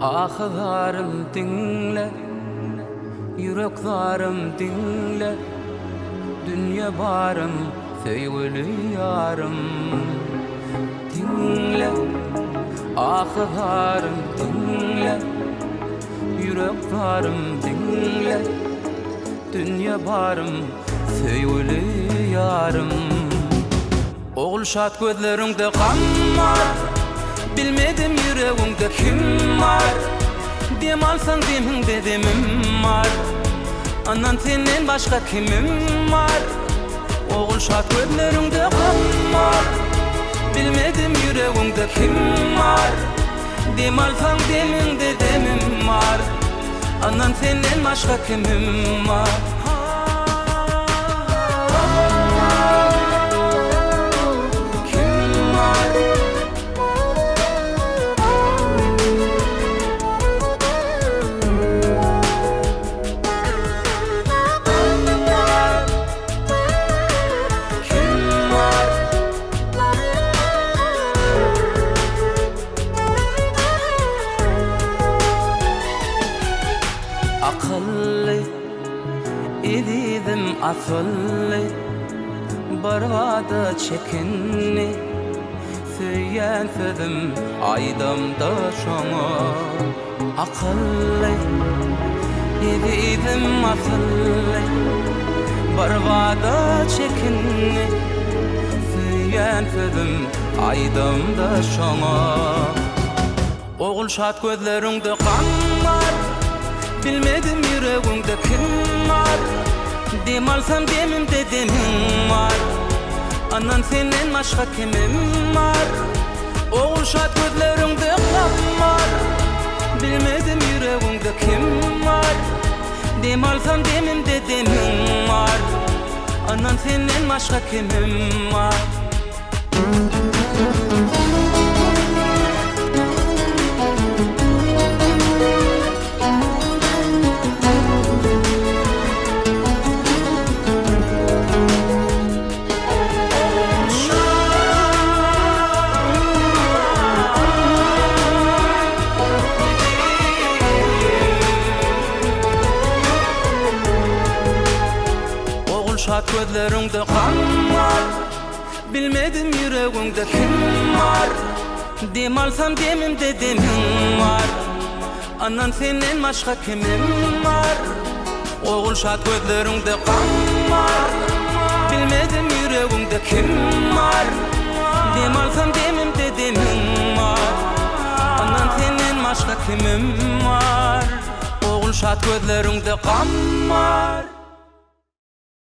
Ahlarım dinle, yüreklerim dinle. Dünya barım, sevgili yarım. Dinle, ahlarım dinle. Yüreklerim dinle. Dünya barım, sevgili yarım. Oğul şat gözlerinde kan var. Bilmedim yüreğimde kim var. Dem alsan deminde demim var. Anan senden başka kimim var. Oğul şat gözlerinde kan var. Bilmedim yüreğimde kim var. Dem alsan deminde demim var. Anan senden başka kimim var. Akıllı idim asıllı, barada çekinni. Söyleyen sözüm aydamda şoňa. Akıllı idim asıllı, barada çekinni. Söyleyen sözüm aydamda şoňa. Oğul şat gözlerinde kan var. Bilmedim yüreğimde kim var. Dem alsam demimde demim var. Anan senden başka kimim var. Oğul şat gözlerinde kan var. Bilmedim yüreğimde kim var. Dem alsam demimde demim var. Anan senden başka kimim var. Şat gözlerinde kan var. Bilmedim yüreğimde kim var. Dem alsam demimde demim var. Anan senden başka kimim var. Oğul şat gözlerinde kan var. Bilmedim yüreğimde kim var. Dem alsam demimde demim var. Anan senden başka kimim var. Oğul şat gözlerinde kan var.